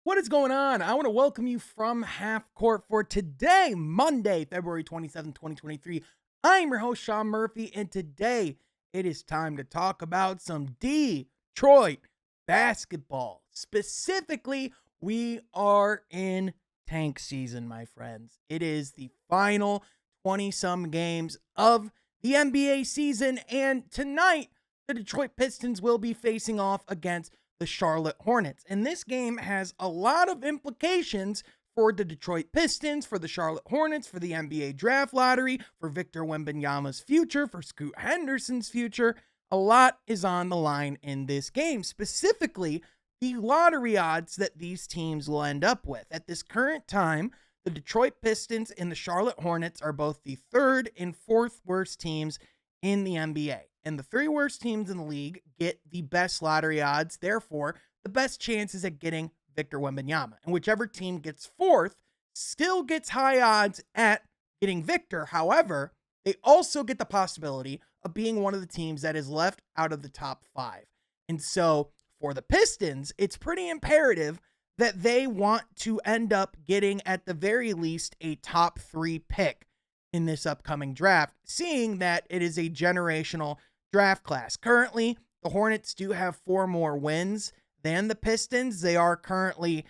What is going on? I want to welcome you from half court for today, Monday, February 27th, 2023. I'm your host, Sean Murphy, and today it is time to talk about some Detroit basketball. Specifically, we are in tank season, my friends. It is the final 20 some games of the NBA season, and tonight, the Detroit Pistons will be facing off against the Charlotte Hornets. And this game has a lot of implications for the Detroit Pistons, for the Charlotte Hornets, for the NBA draft lottery, for Victor Wembanyama's future, for Scoot Henderson's future. A lot is on the line in this game, specifically the lottery odds that these teams will end up with. At this current time, the Detroit Pistons and the Charlotte Hornets are both the third and fourth worst teams in the NBA. And the three worst teams in the league get the best lottery odds, therefore, the best chances at getting Victor Wembanyama. And whichever team gets fourth still gets high odds at getting Victor. However, they also get the possibility of being one of the teams that is left out of the top five. And so for the Pistons, it's pretty imperative that they want to end up getting, at the very least, a top three pick in this upcoming draft, seeing that it is a generational draft class. Currently, the Hornets do have 4 more wins than the Pistons. They are currently,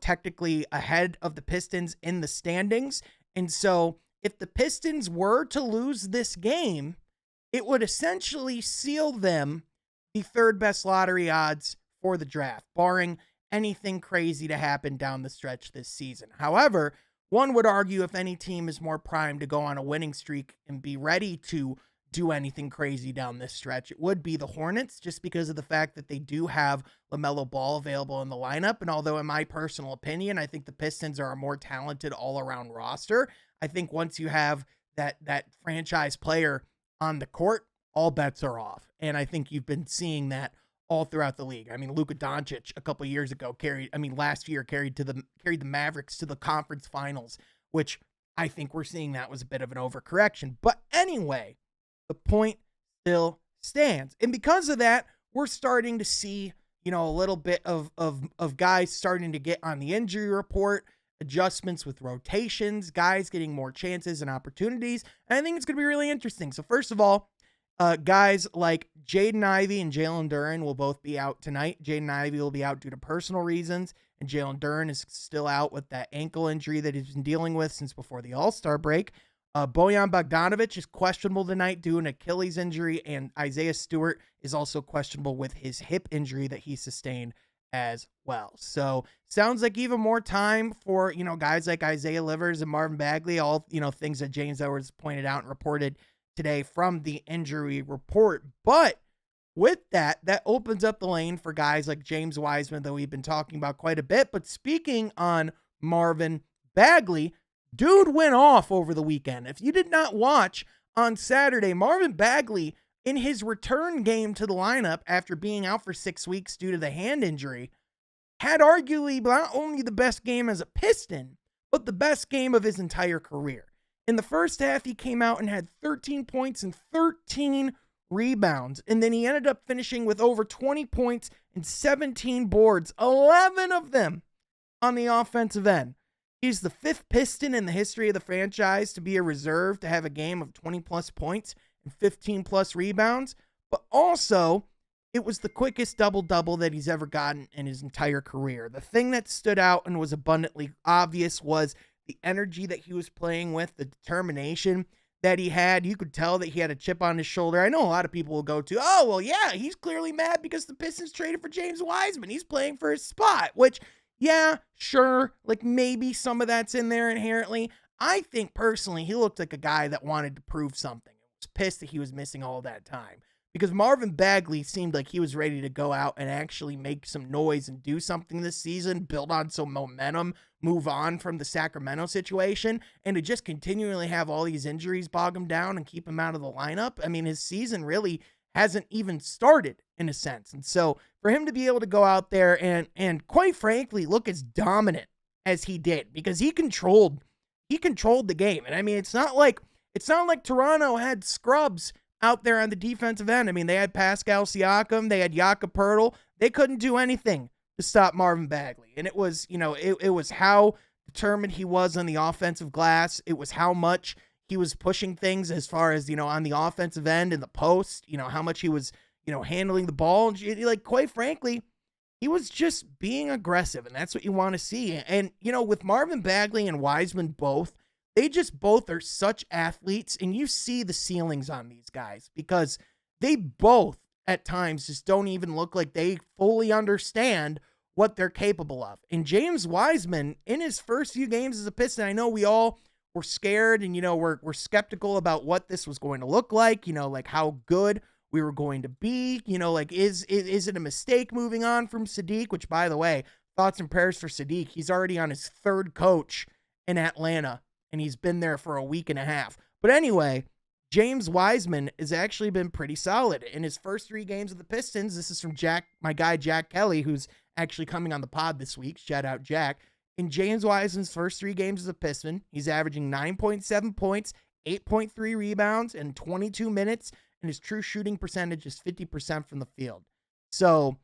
technically ahead of the Pistons in the standings. And so if the Pistons were to lose this game, it would essentially seal them the third best lottery odds for the draft, barring anything crazy to happen down the stretch this season. However, one would argue if any team is more primed to go on a winning streak and be ready to do anything crazy down this stretch, it would be the Hornets, just because of the fact that they do have LaMelo Ball available in the lineup. And although in my personal opinion, I think the Pistons are a more talented all-around roster, I think once you have that franchise player on the court, all bets are off. And I think you've been seeing that all throughout the league. I mean, Luka Doncic a couple years ago last year carried the Mavericks to the conference finals, which I think we're seeing that was a bit of an overcorrection. But anyway, the point still stands. And because of that, we're starting to see, a little bit of guys starting to get on the injury report, adjustments with rotations, guys getting more chances and opportunities. And I think it's going to be really interesting. So first of all, guys like Jaden Ivey and Jalen Duren will both be out tonight. Jaden Ivey will be out due to personal reasons, and Jalen Duren is still out with that ankle injury that he's been dealing with since before the All-Star break. Bojan Bogdanovic is questionable tonight due to an Achilles injury, and Isaiah Stewart is also questionable with his hip injury that he sustained as well. So sounds like even more time for, guys like Isaiah Livers and Marvin Bagley, all, things that James Edwards pointed out and reported today from the injury report. But with that opens up the lane for guys like James Wiseman that we've been talking about quite a bit. But speaking on Marvin Bagley, dude went off over the weekend. If you did not watch on Saturday, Marvin Bagley, in his return game to the lineup after being out for 6 weeks due to the hand injury, had arguably not only the best game as a Piston, but the best game of his entire career. In the first half, he came out and had 13 points and 13 rebounds. And then he ended up finishing with over 20 points and 17 boards, 11 of them on the offensive end. He's the 5th Piston in the history of the franchise to be a reserve to have a game of 20-plus points and 15-plus rebounds. But also, it was the quickest double-double that he's ever gotten in his entire career. The thing that stood out and was abundantly obvious was the energy that he was playing with, the determination that he had. You could tell that he had a chip on his shoulder. I know a lot of people will go to, oh, well, yeah, he's clearly mad because the Pistons traded for James Wiseman. He's playing for his spot, which, yeah, sure, like maybe some of that's in there inherently. I think personally he looked like a guy that wanted to prove something. He was pissed that he was missing all that time, because Marvin Bagley seemed like he was ready to go out and actually make some noise and do something this season, build on some momentum, move on from the Sacramento situation, and to just continually have all these injuries bog him down and keep him out of the lineup. I mean, his season really hasn't even started in a sense. And so for him to be able to go out there and quite frankly look as dominant as he did, because he controlled the game. And I mean, it's not like Toronto had scrubs out there on the defensive end. I mean, they had Pascal Siakam, they had Jakob Poeltl. They couldn't do anything to stop Marvin Bagley. And it was, it was how determined he was on the offensive glass. It was how much he was pushing things as far as, on the offensive end in the post, how much he was, handling the ball. And like, quite frankly, he was just being aggressive, and that's what you want to see. And, with Marvin Bagley and Wiseman both, they just both are such athletes, and you see the ceilings on these guys because they both at times just don't even look like they fully understand what they're capable of. And James Wiseman, in his first few games as a Piston, I know we all were scared and, we're skeptical about what this was going to look like, like how good we were going to be, like, is it a mistake moving on from Sadiq, which, by the way, thoughts and prayers for Sadiq. He's already on his third coach in Atlanta, and he's been there for a week and a half. But anyway, James Wiseman has actually been pretty solid in his first 3 games of the Pistons. This is from my guy, Jack Kelly, who's actually coming on the pod this week. Shout out, Jack. In James Wiseman's first 3 games as a Piston, he's averaging 9.7 points, 8.3 rebounds, and 22 minutes, and his true shooting percentage is 50% from the field. So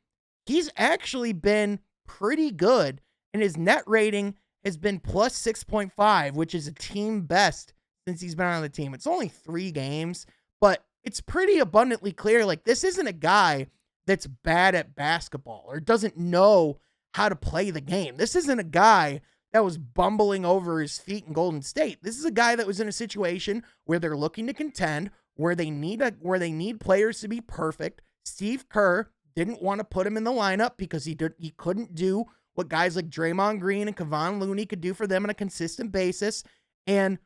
he's actually been pretty good, and his net rating has been plus 6.5, which is a team best since he's been on the team. It's only 3 games, but it's pretty abundantly clear, like, this isn't a guy that's bad at basketball or doesn't know how to play the game. This isn't a guy that was bumbling over his feet in Golden State. This is a guy that was in a situation where they're looking to contend, where they need players to be perfect. Steve Kerr didn't want to put him in the lineup because he couldn't do what guys like Draymond Green and Kevon Looney could do for them on a consistent basis. And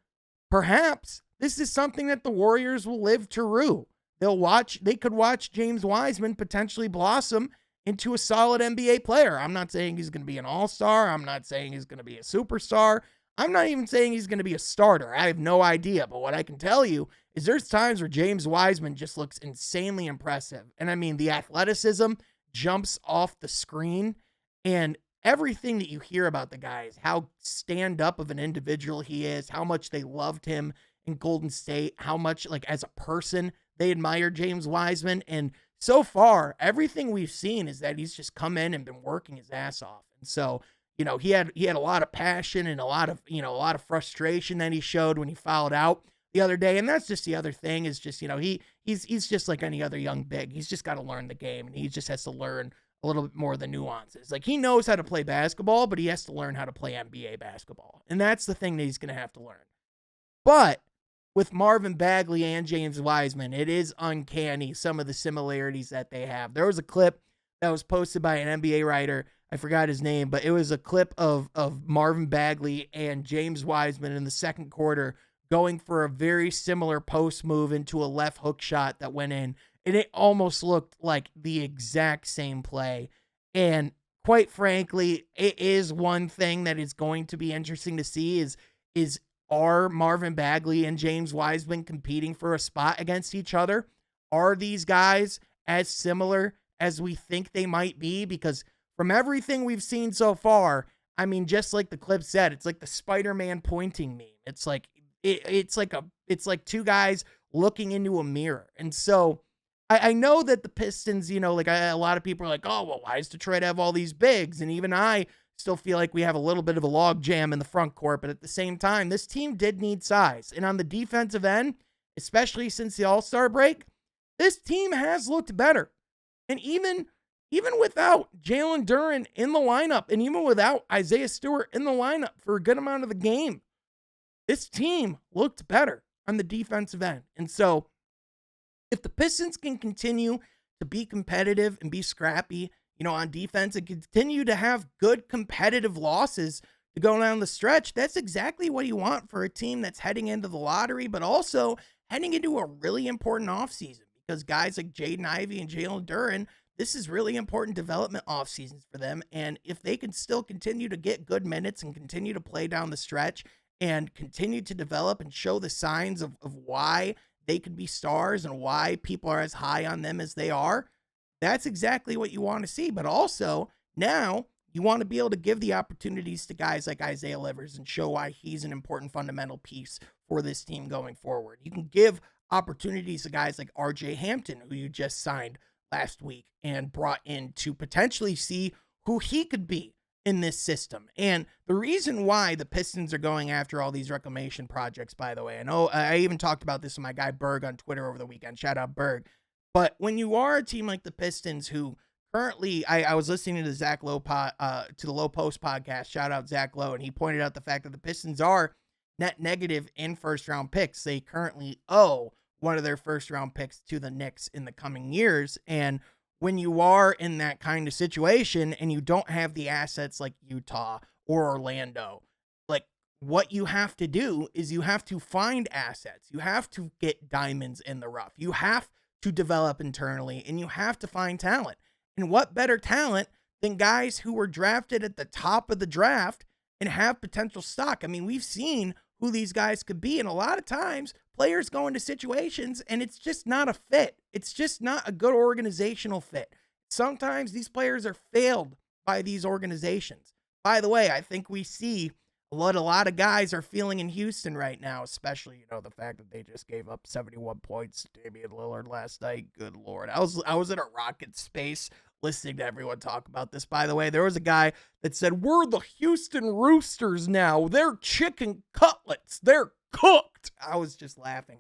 perhaps this is something that the Warriors will live to rue. They could watch James Wiseman potentially blossom into a solid NBA player. I'm not saying he's going to be an all-star. I'm not saying he's going to be a superstar. I'm not even saying he's going to be a starter. I have no idea. But what I can tell you is there's times where James Wiseman just looks insanely impressive. And I mean, the athleticism jumps off the screen, and everything that you hear about the guy is how stand-up of an individual he is, how much they loved him in Golden State, how much, like, as a person, they admire James Wiseman. And so far, everything we've seen is that he's just come in and been working his ass off. And so, he had a lot of passion and a lot of frustration that he showed when he fouled out the other day. And that's just the other thing is just, he's just like any other young big. He's just got to learn the game, and he just has to learn a little bit more of the nuances. Like, he knows how to play basketball, but he has to learn how to play NBA basketball. And that's the thing that he's going to have to learn. But with Marvin Bagley and James Wiseman, it is uncanny some of the similarities that they have. There was a clip that was posted by an NBA writer. I forgot his name, but it was a clip of Marvin Bagley and James Wiseman in the second quarter going for a very similar post move into a left hook shot that went in. And it almost looked like the exact same play. And quite frankly, it is one thing that is going to be interesting to see is are Marvin Bagley and James Wiseman competing for a spot against each other? Are these guys as similar as we think they might be? Because from everything we've seen so far, I mean, just like the clip said, it's like the Spider-Man pointing meme. It's like it's like 2 guys looking into a mirror. And so I know that the Pistons, a lot of people are like, oh, well, why is Detroit have all these bigs? And even I still feel like we have a little bit of a log jam in the front court, but at the same time, this team did need size. And on the defensive end, especially since the All-Star break, this team has looked better. And even without Jalen Duren in the lineup, and even without Isaiah Stewart in the lineup for a good amount of the game, this team looked better on the defensive end. And so if the Pistons can continue to be competitive and be scrappy, on defense, and continue to have good competitive losses to go down the stretch, that's exactly what you want for a team that's heading into the lottery, but also heading into a really important offseason, because guys like Jaden Ivey and Jalen Duren, this is really important development off seasons for them. And if they can still continue to get good minutes and continue to play down the stretch and continue to develop and show the signs of why they could be stars and why people are as high on them as they are, that's exactly what you want to see. But also, now you want to be able to give the opportunities to guys like Isaiah Livers and show why he's an important fundamental piece for this team going forward. You can give opportunities to guys like RJ Hampton, who you just signed last week and brought in to potentially see who he could be in this system. And the reason why the Pistons are going after all these reclamation projects, by the way, I know I even talked about this with my guy Berg on Twitter over the weekend. Shout out Berg. But when you are a team like the Pistons, who currently, I was listening to the Zach Lowe to the Low Post podcast. Shout out Zach Lowe, and he pointed out the fact that the Pistons are net negative in first round picks. They currently owe one of their first round picks to the Knicks in the coming years. And when you are in that kind of situation and you don't have the assets like Utah or Orlando, like what you have to do is you have to find assets. You have to get diamonds in the rough. You have to develop internally, and you have to find talent. And what better talent than guys who were drafted at the top of the draft and have potential stock? I mean, we've seen who these guys could be. And a lot of times players go into situations and it's just not a fit. It's just not a good organizational fit. Sometimes these players are failed by these organizations. By the way, I think we see what a lot of guys are feeling in Houston right now, especially, the fact that they just gave up 71 points to Damian Lillard last night. Good Lord. I was in a Rocket space listening to everyone talk about this. By the way, there was a guy that said, "We're the Houston Roosters now. They're chicken cutlets. They're cooked." I was just laughing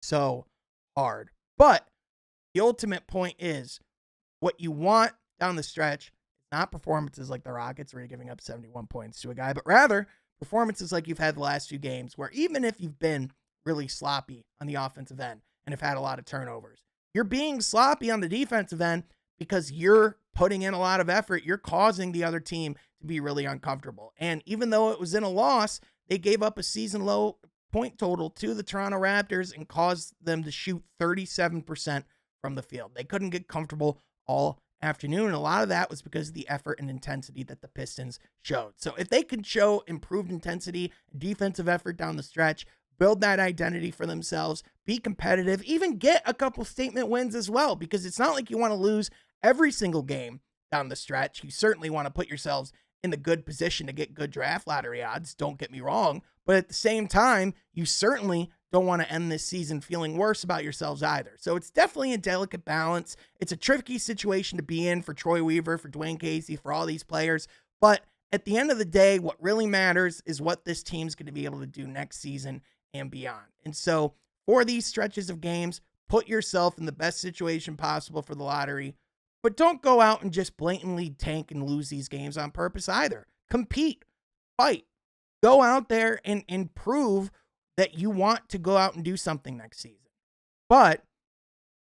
so hard. But the ultimate point is what you want down the stretch is not performances like the Rockets where you're giving up 71 points to a guy, but rather performances like you've had the last few games where even if you've been really sloppy on the offensive end and have had a lot of turnovers, you're being sloppy on the defensive end because you're putting in a lot of effort. You're causing the other team to be really uncomfortable. And even though it was in a loss, they gave up a season low point total to the Toronto Raptors and caused them to shoot 37% from the field. They couldn't get comfortable all afternoon. And a lot of that was because of the effort and intensity that the Pistons showed. So if they can show improved intensity, defensive effort down the stretch, build that identity for themselves, be competitive, even get a couple statement wins as well, because it's not like you want to lose every single game down the stretch. You certainly want to put yourselves in the good position to get good draft lottery odds, don't get me wrong, but at the same time, you certainly don't want to end this season feeling worse about yourselves either. So it's definitely a delicate balance. It's a tricky situation to be in for Troy Weaver, for Dwayne Casey, for all these players, but at the end of the day, what really matters is what this team's going to be able to do next season and beyond. And so for these stretches of games, put yourself in the best situation possible for the lottery, but don't go out and just blatantly tank and lose these games on purpose either. Compete, fight, go out there and prove that you want to go out and do something next season. But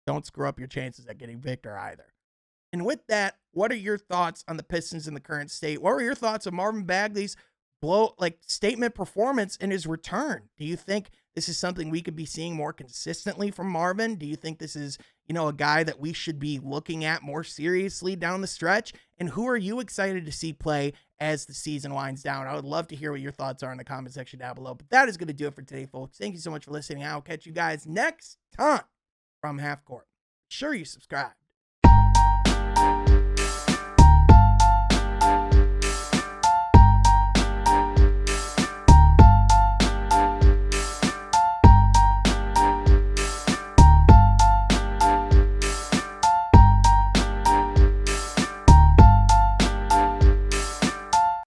don't screw up your chances at getting victor either. And with that, what are your thoughts on the Pistons in the current state? What were your thoughts on Marvin Bagley's statement performance in his return? Do you think this is something we could be seeing more consistently from Marvin? Do you think this is, a guy that we should be looking at more seriously down the stretch? And who are you excited to see play as the season winds down? I would love to hear what your thoughts are in the comment section down below. But that is going to do it for today, folks. Thank you so much for listening. I'll catch you guys next time from Half Court. Be sure you subscribe.